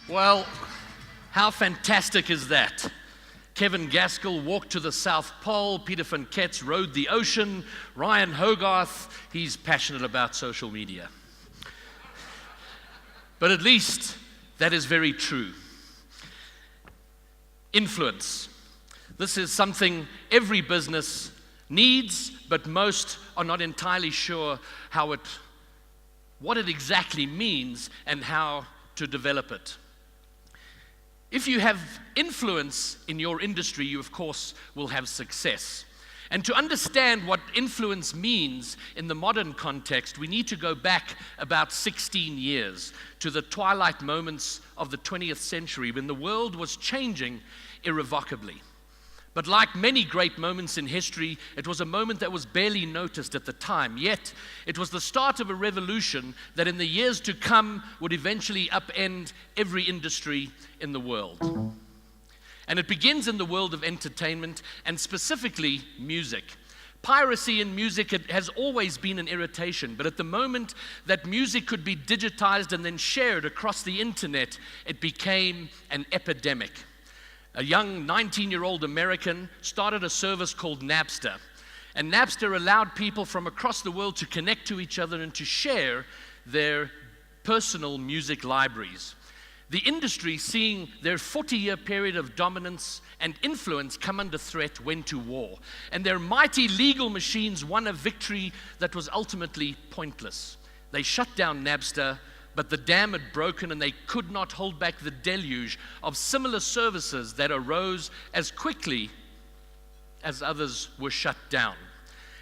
Well, how fantastic is that? Kevin Gaskell walked to the South Pole, Peter Van Ketz rode the ocean, Ryan Hogarth, he's passionate about social media. But at least that is very true. Influence. This is something every business needs, but most are not entirely sure what it exactly means and how to develop it. If you have influence in your industry, you of course will have success. And to understand what influence means in the modern context, we need to go back about 16 years to the twilight moments of the 20th century when the world was changing irrevocably. But like many great moments in history, it was a moment that was barely noticed at the time. Yet, it was the start of a revolution that in the years to come would eventually upend every industry in the world. And it begins in the world of entertainment, and specifically music. Piracy in music has always been an irritation, but at the moment that music could be digitized and then shared across the internet, it became an epidemic. A young 19-year-old American started a service called Napster. And Napster allowed people from across the world to connect to each other and to share their personal music libraries. The industry, seeing their 40-year period of dominance and influence come under threat, went to war. And their mighty legal machines won a victory that was ultimately pointless. They shut down Napster, but the dam had broken and they could not hold back the deluge of similar services that arose as quickly as others were shut down.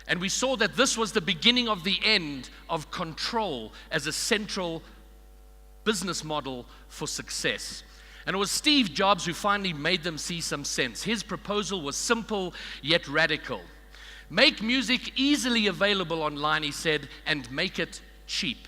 And we saw that this was the beginning of the end of control as a central business model for success. And it was Steve Jobs who finally made them see some sense. His proposal was simple yet radical. Make music easily available online, he said, and make it cheap.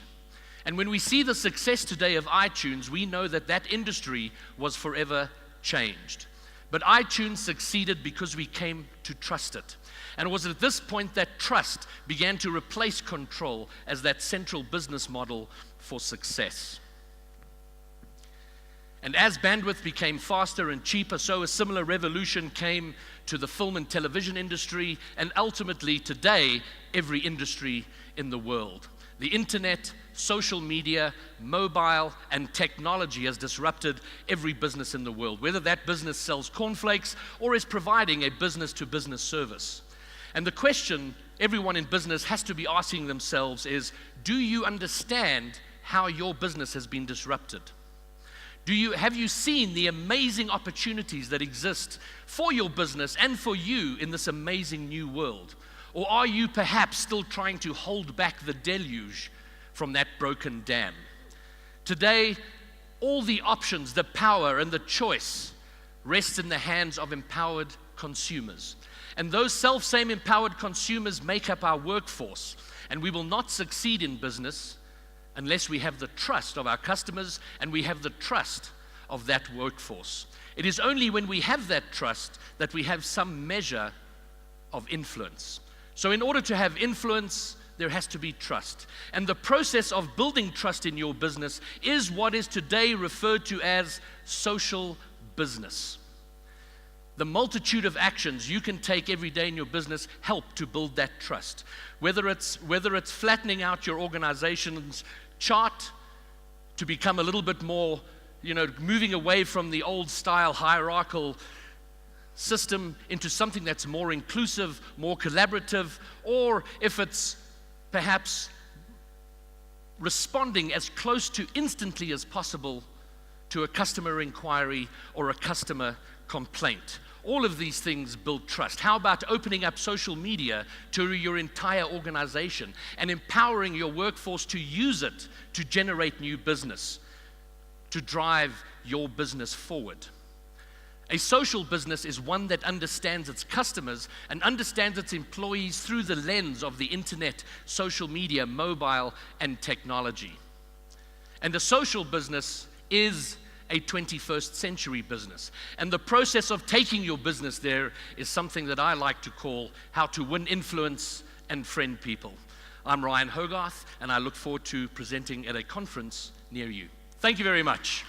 And when we see the success today of iTunes, we know that that industry was forever changed. But iTunes succeeded because we came to trust it. And it was at this point that trust began to replace control as that central business model for success. And as bandwidth became faster and cheaper, so a similar revolution came to the film and television industry, and ultimately today, every industry in the world. The internet, social media, mobile, and technology has disrupted every business in the world, whether that business sells cornflakes or is providing a business-to-business service. And the question everyone in business has to be asking themselves is, do you understand how your business has been disrupted? Have you seen the amazing opportunities that exist for your business and for you in this amazing new world? Or are you perhaps still trying to hold back the deluge from that broken dam? Today, all the options, the power, and the choice rests in the hands of empowered consumers. And those self-same empowered consumers make up our workforce. And we will not succeed in business unless we have the trust of our customers and we have the trust of that workforce. It is only when we have that trust that we have some measure of influence. So in order to have influence, there has to be trust. And the process of building trust in your business is what is today referred to as social business. The multitude of actions you can take every day in your business help to build that trust. Whether it's flattening out your organization's chart to become a little bit more, moving away from the old style hierarchical system into something that's more inclusive, more collaborative, or if it's perhaps responding as close to instantly as possible to a customer inquiry or a customer complaint. All of these things build trust. How about opening up social media to your entire organization and empowering your workforce to use it to generate new business, to drive your business forward? A social business is one that understands its customers and understands its employees through the lens of the internet, social media, mobile, and technology. And a social business is a 21st century business. And the process of taking your business there is something that I like to call how to win influence and friend people. I'm Ryan Hogarth, and I look forward to presenting at a conference near you. Thank you very much.